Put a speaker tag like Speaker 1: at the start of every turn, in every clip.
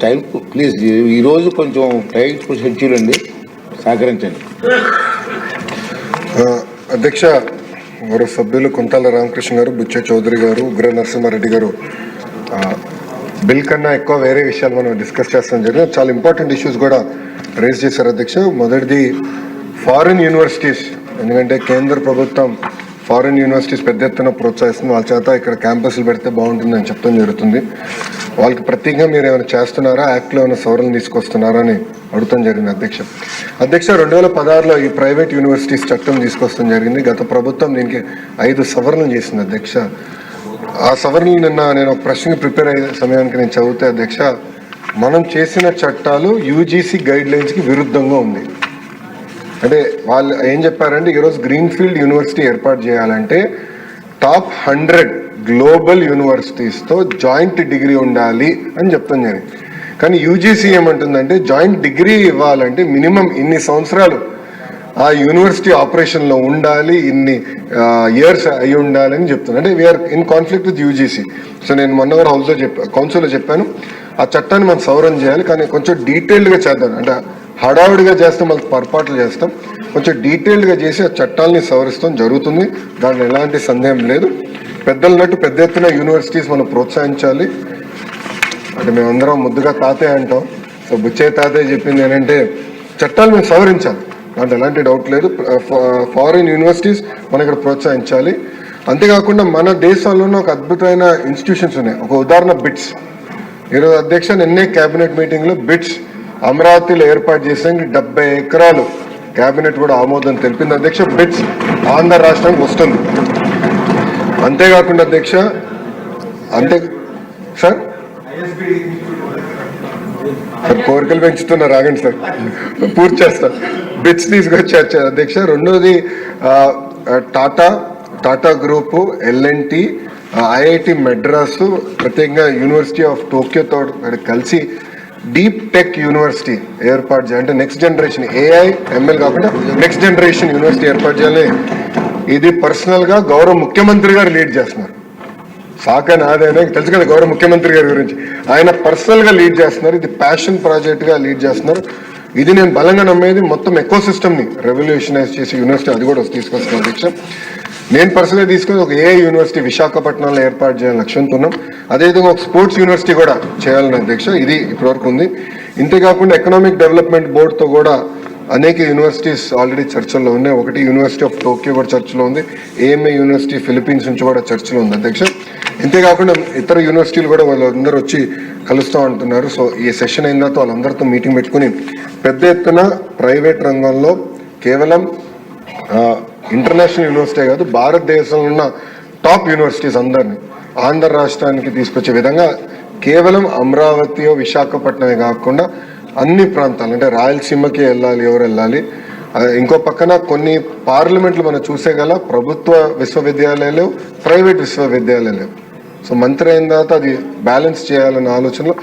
Speaker 1: Time please, ఈరోజు కొంచెం tight schedule అండి, సహకరించండి.
Speaker 2: అధ్యక్ష, గౌరవ సభ్యులు కుంటాల రామకృష్ణ గారు, బుచ్చ చౌదరి గారు, ఉగ్ర నరసింహారెడ్డి గారు బిల్ కన్నా ఎక్కువ వేరే విషయాలు మనం డిస్కస్ చేస్తాం జరిగింది. చాలా ఇంపార్టెంట్ ఇష్యూస్ కూడా రేజ్ చేశారు అధ్యక్ష. మొదటిది ఫారిన్ యూనివర్సిటీస్, ఎందుకంటే కేంద్ర ప్రభుత్వం ఫారిన్ యూనివర్సిటీస్ పెద్ద ఎత్తున ప్రోత్సహిస్తుంది. వాళ్ళ చేత ఇక్కడ క్యాంపస్లు పెడితే బాగుంటుందని చెప్పడం జరుగుతుంది. వాళ్ళకి ప్రత్యేకంగా మీరు ఏమైనా చేస్తున్నారా, యాక్ట్లో ఏమైనా సవరణలు తీసుకొస్తున్నారా అని అడుగుతాం జరిగింది అధ్యక్ష. 2016లో ఈ ప్రైవేట్ యూనివర్సిటీస్ చట్టం తీసుకొస్తాం జరిగింది. గత ప్రభుత్వం దీనికి 5 సవరణలు చేసింది అధ్యక్ష. ఆ సవరణలు నిన్న నేను ఒక ప్రశ్న ప్రిపేర్ అయ్యే సమయానికి నేను చదివితే అధ్యక్ష, మనం చేసిన చట్టాలు యూజీసీ గైడ్ లైన్స్కి విరుద్ధంగా ఉంది. అంటే వాళ్ళు ఏం చెప్పారంటే, ఈరోజు గ్రీన్ఫీల్డ్ యూనివర్సిటీ ఏర్పాటు చేయాలంటే టాప్ 100 గ్లోబల్ యూనివర్సిటీస్తో జాయింట్ డిగ్రీ ఉండాలి అని చెప్తాం జరిగింది. కానీ యూజీసీ ఏమంటుందంటే, జాయింట్ డిగ్రీ ఇవ్వాలంటే మినిమం ఇన్ని సంవత్సరాలు ఆ యూనివర్సిటీ ఆపరేషన్లో ఉండాలి, ఇన్ని ఇయర్స్ అయి ఉండాలి అని చెప్తుంది. అంటే we are in conflict with UGC. So నేను మొన్న హౌస్లో కౌన్సిల్లో చెప్పాను, ఆ చట్టాన్ని మనం సవరణ చేయాలి, కానీ కొంచెం డీటెయిల్డ్గా చేద్దాం. అంటే హడావుడిగా చేస్తాం, మనకు పొరపాట్లు చేస్తాం, కొంచెం డీటెయిల్డ్గా చేసి ఆ చట్టాలని సవరిస్తాం జరుగుతుంది. దాంట్లో ఎలాంటి సందేహం లేదు. పెద్దలన్నట్టు పెద్ద ఎత్తున యూనివర్సిటీస్ మనం ప్రోత్సహించాలి. అంటే మేమందరం ముద్దుగా తాతయ్య అంటాం. సో బుచ్చయ్య తాతయ్య చెప్పింది ఏంటంటే, చట్టాలు మేము సవరించాలి, దాంట్లో ఎలాంటి డౌట్ లేదు. ఫారిన్ యూనివర్సిటీస్ మనం ఇక్కడ ప్రోత్సహించాలి. అంతేకాకుండా మన దేశంలోనే ఒక అద్భుతమైన ఇన్స్టిట్యూషన్స్ ఉన్నాయి. ఒక ఉదాహరణ బిట్స్. ఈరోజు అధ్యక్ష నిన్నే క్యాబినెట్ మీటింగ్లో బిట్స్ అమరావతిలో ఏర్పాటు చేసానికి 70 ఎకరాలు క్యాబినెట్ కూడా ఆమోదం తెలిపింది అధ్యక్ష. బిట్స్ ఆంధ్ర రాష్ట్రానికి వస్తుంది. అంతేకాకుండా అధ్యక్ష సార్ కోరికలు పెంచుతున్నారు, ఆగండి సార్, పూర్తి చేస్తారు. బిట్స్ తీసుకొచ్చి అధ్యక్ష. రెండోది Tata group, LNT, IIT Madras, ప్రత్యేకంగా యూనివర్సిటీ ఆఫ్ టోక్యోతో కలిసి డీప్ టెక్ యూనివర్సిటీ ఏర్పాటు చేయాలి. అంటే నెక్స్ట్ జనరేషన్ AI ML కాకుండా నెక్స్ట్ జనరేషన్ యూనివర్సిటీ ఏర్పాటు చేయాలి. ఇది పర్సనల్గా గౌరవ ముఖ్యమంత్రి గారు లీడ్ చేస్తున్నారు. సాక నాదైనా తెలుసు కదా గౌరవ ముఖ్యమంత్రి గారి గురించి, ఆయన పర్సనల్గా లీడ్ చేస్తున్నారు. ఇది ప్యాషన్ ప్రాజెక్ట్గా లీడ్ చేస్తున్నారు. ఇది నేను బలంగా నమ్మేది. మొత్తం ఎకో సిస్టమ్ని రెవల్యూషనైజ్ చేసి యూనివర్సిటీ అది కూడా తీసుకొస్తున్నాను అధ్యక్ష. నేను పర్సనల్గా తీసుకొని ఒక AI యూనివర్సిటీ విశాఖపట్నంలో ఏర్పాటు చేయాలని లక్ష్యంతో ఉన్నాం. అదేవిధంగా ఒక స్పోర్ట్స్ యూనివర్సిటీ కూడా చేయాలని అధ్యక్ష. ఇది ఇప్పటివరకు ఉంది. ఇంతేకాకుండా ఎకనామిక్ డెవలప్మెంట్ బోర్డుతో కూడా అనేక యూనివర్సిటీస్ ఆల్రెడీ చర్చల్లో ఉన్నాయి. ఒకటి యూనివర్సిటీ ఆఫ్ టోక్యో కూడా చర్చలో ఉంది. AMA యూనివర్సిటీ ఫిలిప్పీన్స్ నుంచి కూడా చర్చలో ఉంది అధ్యక్ష. ఇంతేకాకుండా ఇతర యూనివర్సిటీలు కూడా వాళ్ళందరూ వచ్చి కలుస్తూ అంటున్నారు. సో ఈ సెషన్ అయిన తర్వాత వాళ్ళందరితో మీటింగ్ పెట్టుకుని పెద్ద ఎత్తున ప్రైవేట్ రంగంలో కేవలం ఇంటర్నేషనల్ యూనివర్సిటీ కాదు, భారతదేశంలో ఉన్న టాప్ యూనివర్సిటీస్ అందరినీ ఆంధ్ర రాష్ట్రానికి తీసుకొచ్చే విధంగా కేవలం అమరావతియో విశాఖపట్నమే కాకుండా అన్ని ప్రాంతాలు, అంటే రాయలసీమకి వెళ్ళాలి, ఎవరు వెళ్ళాలి. ఇంకో పక్కన కొన్ని పార్లమెంట్లు మనం చూసేగల ప్రభుత్వ విశ్వవిద్యాలయాలు, ప్రైవేట్ విశ్వవిద్యాలయాలు. సో మంత్రి అయిన తర్వాత అది బ్యాలెన్స్ చేయాలన్న ఆలోచనలో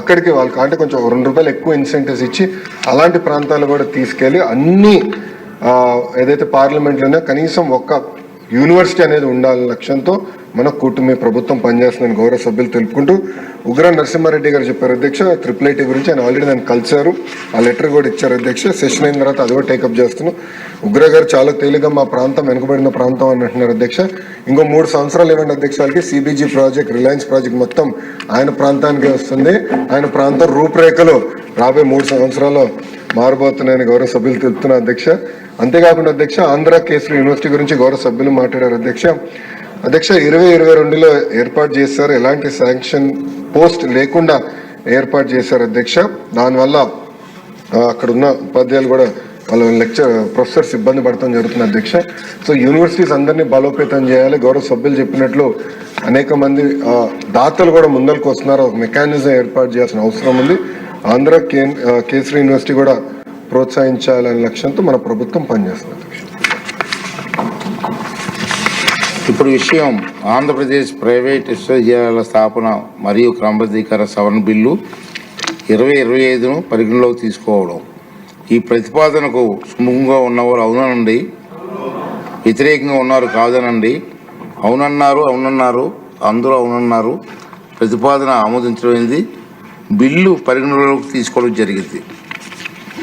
Speaker 2: అక్కడికి వాళ్ళకి అంటే కొంచెం ₹2 ఎక్కువ ఇన్సెంటివ్స్ ఇచ్చి అలాంటి ప్రాంతాలు కూడా తీసుకెళ్ళి అన్ని ఏదైతే పార్లమెంట్లోనే కనీసం ఒక్క యూనివర్సిటీ అనేది ఉండాలనే లక్ష్యంతో మన కూటమి ప్రభుత్వం పనిచేస్తుందని గౌరవ సభ్యులు తెలుపుకుంటూ, ఉగ్ర నరసింహారెడ్డి గారు చెప్పారు అధ్యక్ష IIIT గురించి. ఆయన ఆల్రెడీ నన్ను కలిశారు, ఆ లెటర్ కూడా ఇచ్చారు అధ్యక్ష. సెషన్ అయిన తర్వాత అది కూడా టేకప్ చేస్తున్నాం. ఉగ్ర గారు చాలా తేలిగా మా ప్రాంతం వెనుకబడిన ప్రాంతం అని అంటున్నారు అధ్యక్ష. ఇంకో 3 సంవత్సరాలు ఇవ్వండి అధ్యక్ష. వాళ్ళకి CBG ప్రాజెక్ట్, రిలయన్స్ ప్రాజెక్ట్ మొత్తం ఆయన ప్రాంతానికి వస్తుంది. ఆయన ప్రాంతం రూపురేఖలు రాబోయే 3 సంవత్సరాలు మారబోతున్నాయని గౌరవ సభ్యులు తెలుపుతున్నారు అధ్యక్ష. అంతేకాకుండా అధ్యక్ష ఆంధ్ర కేసరి యూనివర్సిటీ గురించి గౌరవ సభ్యులు మాట్లాడారు అధ్యక్ష. 2022లో ఏర్పాటు చేశారు. ఎలాంటి శాంక్షన్ పోస్ట్ లేకుండా ఏర్పాటు చేశారు అధ్యక్ష. దానివల్ల అక్కడ ఉన్న ఉపాధ్యాయులు కూడా వాళ్ళ ప్రొఫెసర్స్ ఇబ్బంది పడటం జరుగుతుంది అధ్యక్ష. సో యూనివర్సిటీస్ అందరినీ బలోపేతం చేయాలి. గౌరవ సభ్యులు చెప్పినట్లు అనేక మంది దాతలు కూడా ముందరకు వస్తున్నారు. ఒక మెకానిజం ఏర్పాటు చేయాల్సిన అవసరం ఉంది. ఆంధ్ర కేసరి యూనివర్సిటీ కూడా ప్రోత్సహించాలనే లక్ష్యంతో మన ప్రభుత్వం పనిచేస్తుంది.
Speaker 1: ఇప్పుడు విషయం ఆంధ్రప్రదేశ్ ప్రైవేట్ విశ్వవిద్యాలయాల స్థాపన మరియు క్రమబద్ధీకరణ సవరణ బిల్లు 2025ను పరిగణలోకి తీసుకోవడం. ఈ ప్రతిపాదనకు సుముఖంగా ఉన్నవారు అవునండి, వ్యతిరేకంగా ఉన్నారు కాదనండి. అవునన్నారు అందరూ అవునన్నారు. ప్రతిపాదన ఆమోదించడమైంది. బిల్లు పరిగణలోకి తీసుకోవడం జరిగింది.